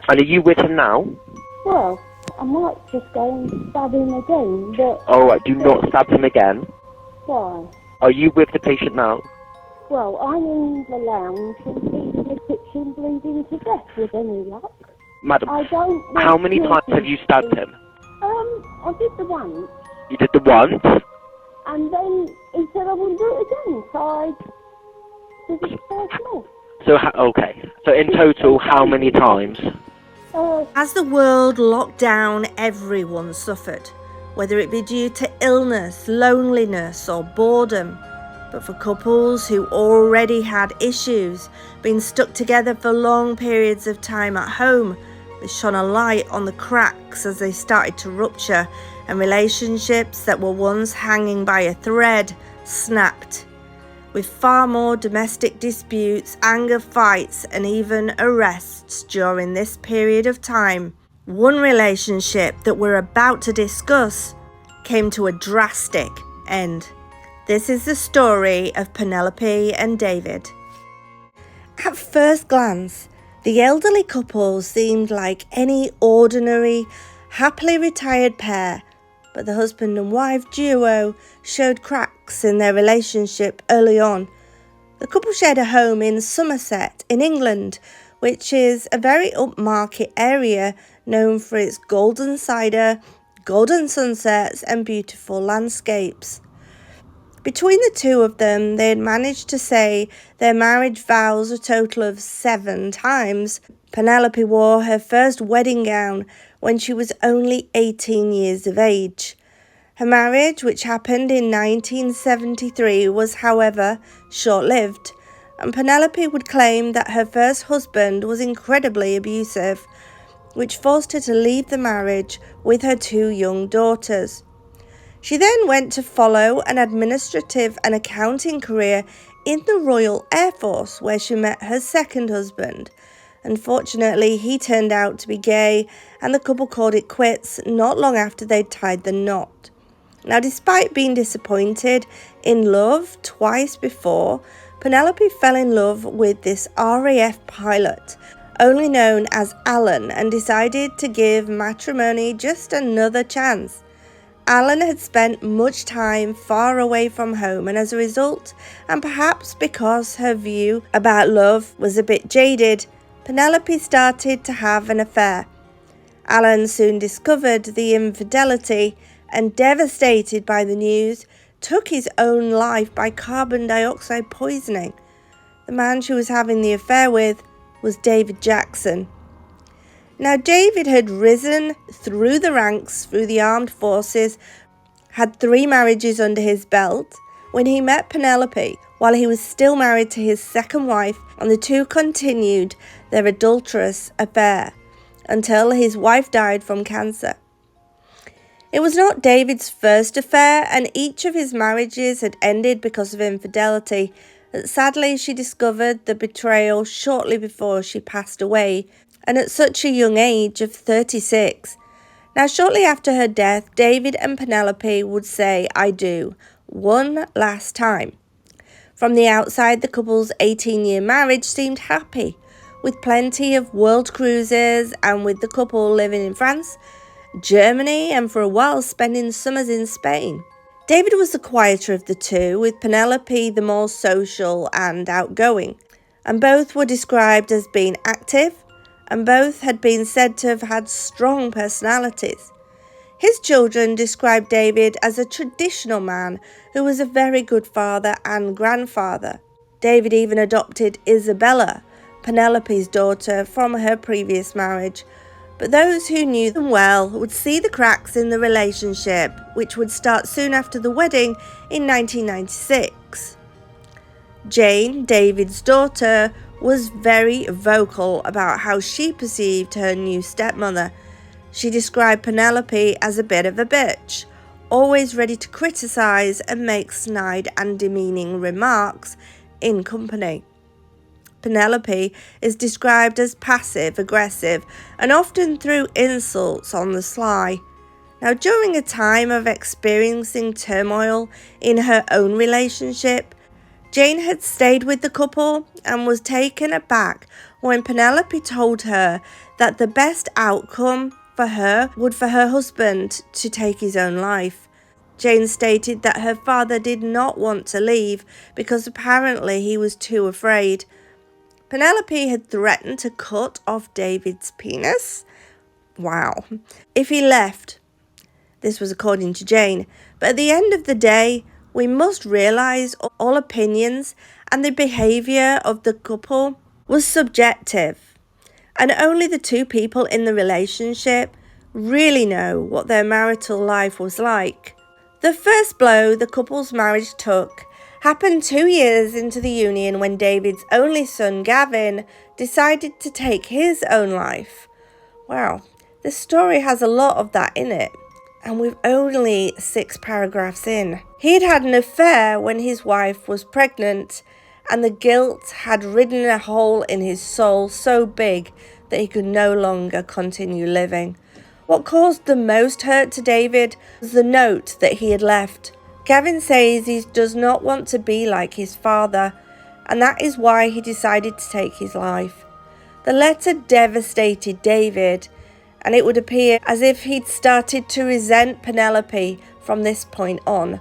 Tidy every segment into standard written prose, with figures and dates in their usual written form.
And are you with him now? Well, I might just go and stab him again, but... Alright, do not stab him again. Why? Are you with the patient now? Well, I'm in the lounge and he's in the kitchen bleeding to death with any luck. Madam, I don't... how many times have you stabbed him? I did the once, You did the once? and then he said I wouldn't do it again, so I did it twice more. So, okay. So in total, how many times? As the world locked down, everyone suffered, whether it be due to illness, loneliness or boredom. But for couples who already had issues, being stuck together for long periods of time at home, this shone a light on the cracks as they started to rupture, and relationships that were once hanging by a thread snapped. With far more domestic disputes, anger fights and even arrests during this period of time. One relationship that we're about to discuss came to a drastic end. This is the story of Penelope and David. At first glance, the elderly couple seemed like any ordinary, happily retired pair, but the husband and wife duo showed cracks in their relationship early on. The couple shared a home in Somerset in England, which is a very upmarket area known for its golden cider, golden sunsets and beautiful landscapes. Between the two of them, they had managed to say their marriage vows a total of 7 times. Penelope wore her first wedding gown when she was only 18 years of age. Her marriage, which happened in 1973, was, however, short-lived, and Penelope would claim that her first husband was incredibly abusive, which forced her to leave the marriage with her 2 young daughters. She then went to follow an administrative and accounting career in the Royal Air Force, where she met her second husband. Unfortunately, he turned out to be gay, and the couple called it quits not long after they'd tied the knot. Now, despite being disappointed in love twice before, Penelope fell in love with this RAF pilot, only known as Alan, and decided to give matrimony just another chance. Alan had spent much time far away from home, and as a result, and perhaps because her view about love was a bit jaded, Penelope started to have an affair. Alan soon discovered the infidelity and, devastated by the news, took his own life by carbon dioxide poisoning. The man she was having the affair with was David Jackson. Now, David had risen through the ranks through the armed forces, had 3 marriages under his belt when he met Penelope while he was still married to his second wife, and the two continued their adulterous affair until his wife died from cancer. It was not David's first affair, and each of his marriages had ended because of infidelity. Sadly, she discovered the betrayal shortly before she passed away, and at such a young age of 36. Now, shortly after her death, David and Penelope would say, "I do," one last time. From the outside, the couple's 18-year marriage seemed happy, with plenty of world cruises, and with the couple living in France, Germany, and for a while spending summers in Spain. David was the quieter of the two, with Penelope the more social and outgoing, and both were described as being active, and both had been said to have had strong personalities. His children described David as a traditional man who was a very good father and grandfather. David even adopted Isabella, Penelope's daughter, from her previous marriage, but those who knew them well would see the cracks in the relationship, which would start soon after the wedding in 1996. Jane, David's daughter, was very vocal about how she perceived her new stepmother. She described Penelope as a bit of a bitch, always ready to criticise and make snide and demeaning remarks in company. Penelope is described as passive-aggressive and often threw insults on the sly. Now, during a time of experiencing turmoil in her own relationship, Jane had stayed with the couple and was taken aback when Penelope told her that the best outcome for her would for her husband to take his own life. Jane stated that her father did not want to leave because apparently he was too afraid. Penelope had threatened to cut off David's penis. Wow. If he left. This was according to Jane. But at the end of the day, we must realise all opinions and the behaviour of the couple was subjective. And only the two people in the relationship really know what their marital life was like. The first blow the couple's marriage took happened 2 years into the union when David's only son, Gavin, decided to take his own life. Wow, this story has a lot of that in it, and we're only 6 paragraphs in. He'd had an affair when his wife was pregnant, and the guilt had ridden a hole in his soul so big that he could no longer continue living. What caused the most hurt to David was the note that he had left. Gavin says he does not want to be like his father, and that is why he decided to take his life. The letter devastated David, and it would appear as if he'd started to resent Penelope from this point on.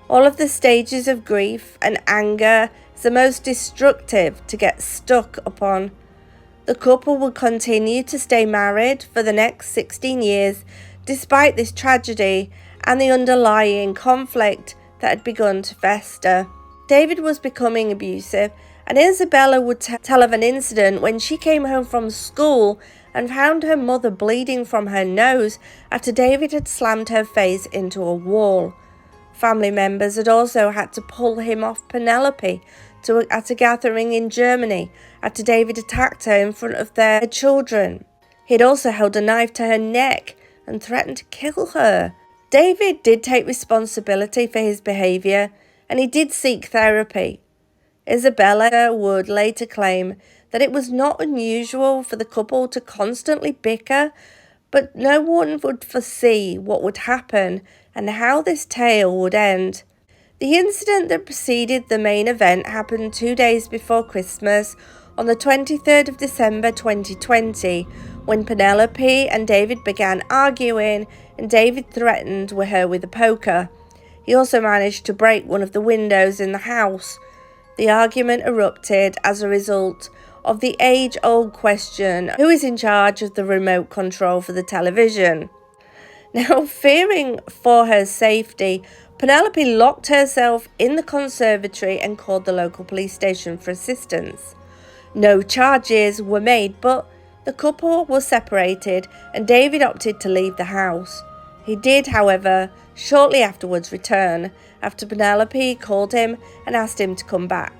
All of the stages of grief and anger is the most destructive to get stuck upon. The couple would continue to stay married for the next 16 years despite this tragedy and the underlying conflict that had begun to fester. David was becoming abusive, and Isabella would tell of an incident when she came home from school and found her mother bleeding from her nose after David had slammed her face into a wall. Family members had also had to pull him off Penelope at a gathering in Germany after David attacked her in front of their children. He had also held a knife to her neck and threatened to kill her. David did take responsibility for his behaviour, and he did seek therapy. Isabella would later claim that it was not unusual for the couple to constantly bicker, but no one would foresee what would happen and how this tale would end. The incident that preceded the main event happened 2 days before Christmas, on the 23rd of December 2020, when Penelope and David began arguing and David threatened her with a poker. He also managed to break one of the windows in the house. The argument erupted as a result of the age-old question, who is in charge of the remote control for the television? Now, fearing for her safety, Penelope locked herself in the conservatory and called the local police station for assistance. No charges were made, but the couple was separated and David opted to leave the house. He did, however, shortly afterwards return after Penelope called him and asked him to come back.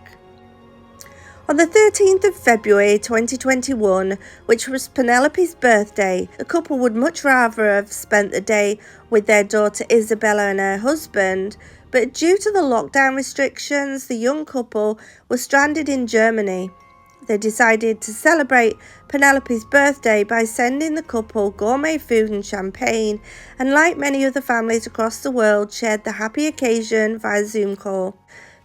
On the 13th of February 2021, which was Penelope's birthday, the couple would much rather have spent the day with their daughter Isabella and her husband, but due to the lockdown restrictions, the young couple was stranded in Germany. They decided to celebrate Penelope's birthday by sending the couple gourmet food and champagne, and like many other families across the world, shared the happy occasion via Zoom call.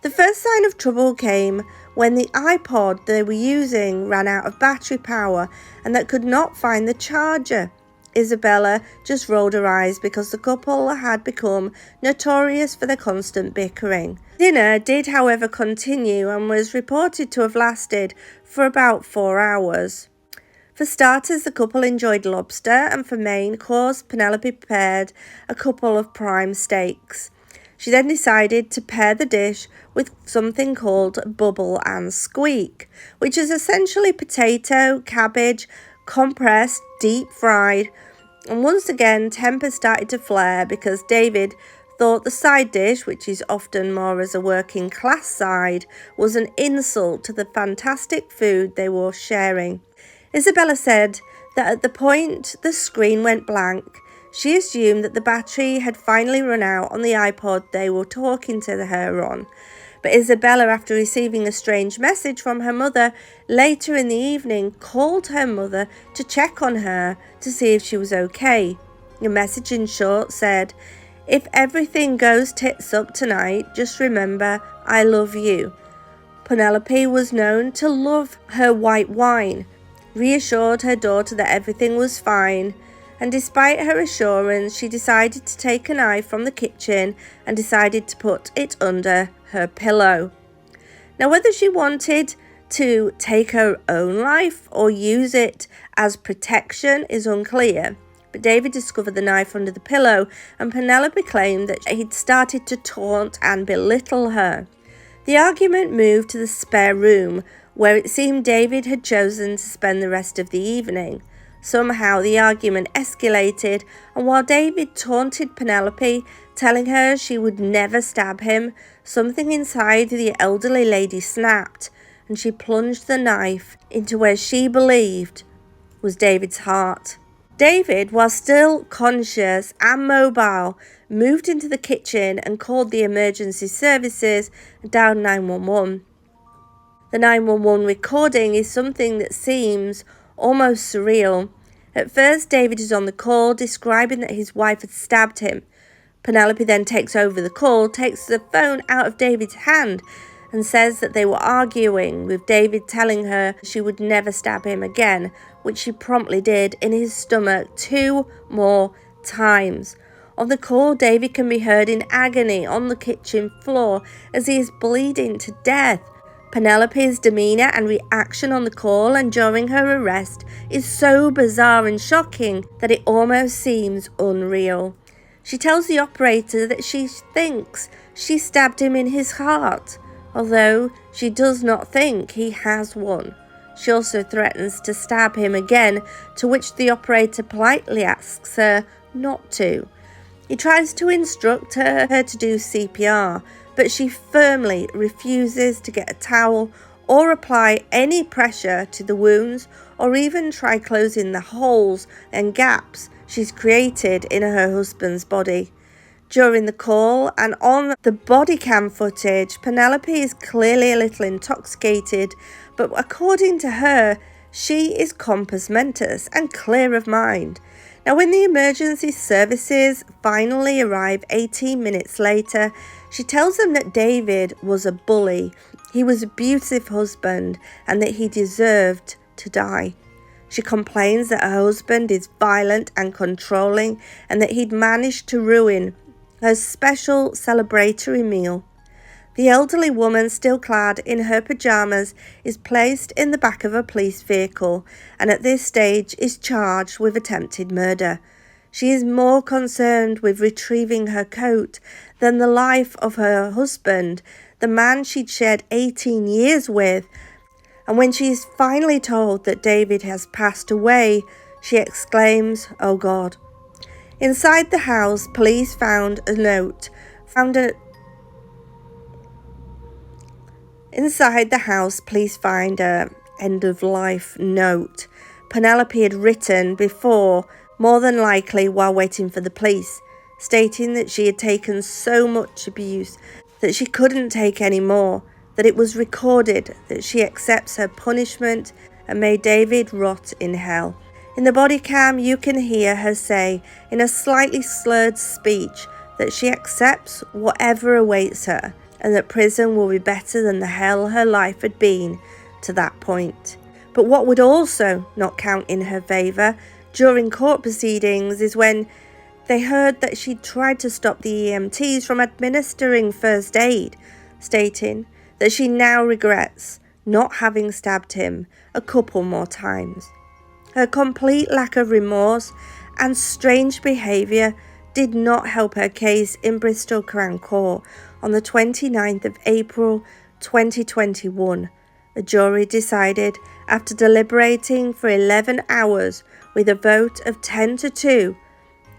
The first sign of trouble came when the iPod they were using ran out of battery power and that could not find the charger. Isabella just rolled her eyes because the couple had become notorious for their constant bickering. Dinner did, however, continue and was reported to have lasted for about 4 hours. For starters, the couple enjoyed lobster, and for main course, Penelope prepared a couple of prime steaks. She then decided to pair the dish with something called bubble and squeak, which is essentially potato, cabbage, compressed, deep fried, and once again tempers started to flare because David thought the side dish, which is often more as a working class side, was an insult to the fantastic food they were sharing. Isabella said that at the point the screen went blank, she assumed that the battery had finally run out on the iPod they were talking to her on. But Isabella, after receiving a strange message from her mother later in the evening, called her mother to check on her to see if she was okay. The message in short said, "If everything goes tits up tonight, just remember, I love you." Penelope was known to love her white wine, reassured her daughter that everything was fine, and despite her assurance, she decided to take a knife from the kitchen and decided to put it under her pillow. Now, whether she wanted to take her own life or use it as protection is unclear, but David discovered the knife under the pillow, and Penelope claimed that he'd started to taunt and belittle her. The argument moved to the spare room, where it seemed David had chosen to spend the rest of the evening. Somehow the argument escalated, and while David taunted Penelope, telling her she would never stab him, something inside the elderly lady snapped, and she plunged the knife into where she believed was David's heart. David, while still conscious and mobile, moved into the kitchen and called the emergency services and dialed 911. The 911 recording is something that seems almost surreal. At first, David is on the call describing that his wife had stabbed him. Penelope then takes over the call, takes the phone out of David's hand, and says that they were arguing, with David telling her she would never stab him again, which she promptly did in his stomach 2 more times. On the call, David can be heard in agony on the kitchen floor as he is bleeding to death. Penelope's demeanour and reaction on the call and during her arrest is so bizarre and shocking that it almost seems unreal. She tells the operator that she thinks she stabbed him in his heart, although she does not think he has one. She also threatens to stab him again, to which the operator politely asks her not to. He tries to instruct her to do CPR, but she firmly refuses to get a towel or apply any pressure to the wounds or even try closing the holes and gaps she's created in her husband's body. During the call and on the body cam footage, Penelope is clearly a little intoxicated, but according to her, she is compos mentis and clear of mind. Now, when the emergency services finally arrive 18 minutes later, she tells them that David was a bully, he was an abusive husband, and that he deserved to die. She complains that her husband is violent and controlling, and that he'd managed to ruin her special celebratory meal. The elderly woman, still clad in her pajamas, is placed in the back of a police vehicle and at this stage is charged with attempted murder. She is more concerned with retrieving her coat than the life of her husband, the man she'd shared 18 years with. And when she is finally told that David has passed away, she exclaims, "Oh God." Inside the house, police found a note. Inside the house, police find a end-of-life note Penelope had written before, more than likely while waiting for the police, stating that she had taken so much abuse that she couldn't take any more, that it was recorded that she accepts her punishment and may David rot in hell. In the body cam, you can hear her say in a slightly slurred speech that she accepts whatever awaits her and that prison will be better than the hell her life had been to that point. But what would also not count in her favour during court proceedings is when they heard that she'd tried to stop the EMTs from administering first aid, stating that she now regrets not having stabbed him a couple more times. Her complete lack of remorse and strange behaviour did not help her case in Bristol Crown Court on the 29th of April 2021. The jury decided, after deliberating for 11 hours with a vote of 10-2,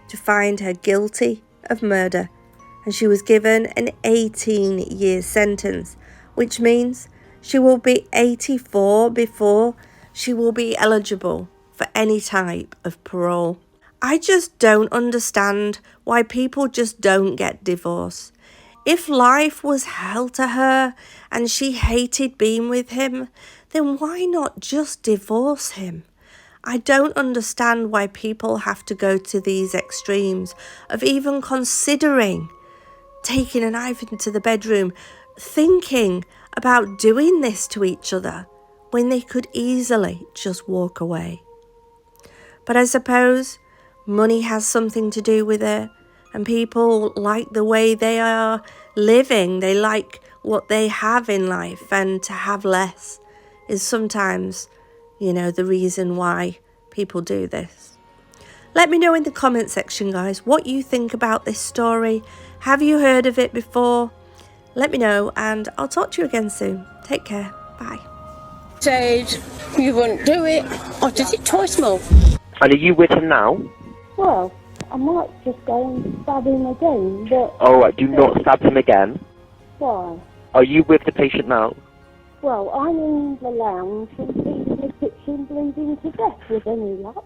to find her guilty of murder, and she was given an 18-year sentence, which means she will be 84 before she will be eligible for any type of parole. I just don't understand why people just don't get divorced. If life was hell to her and she hated being with him, then why not just divorce him? I don't understand why people have to go to these extremes of even considering taking a knife into the bedroom, thinking about doing this to each other. when they could easily just walk away. But I suppose money has something to do with it, and people like the way they are living. They like what they have in life, and to have less is sometimes, the reason why people do this. Let me know in the comment section, guys, what you think about this story. Have you heard of it before? Let me know, and I'll talk to you again soon. Take care. Bye. Said you wouldn't do it. I did it twice more. And are you with him now? Well, I might just go and stab him again, but... Alright, do not stab him again. Why? Are you with the patient now? Well, I'm in the lounge and he's in the kitchen bleeding to death with any luck.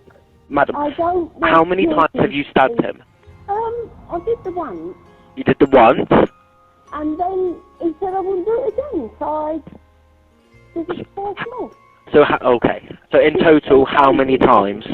Madam, I don't want how many to times have you stabbed him? I did the once, You did the once? and then he said I wouldn't do it again, so I did it twice more. So, okay. So in total, how many times?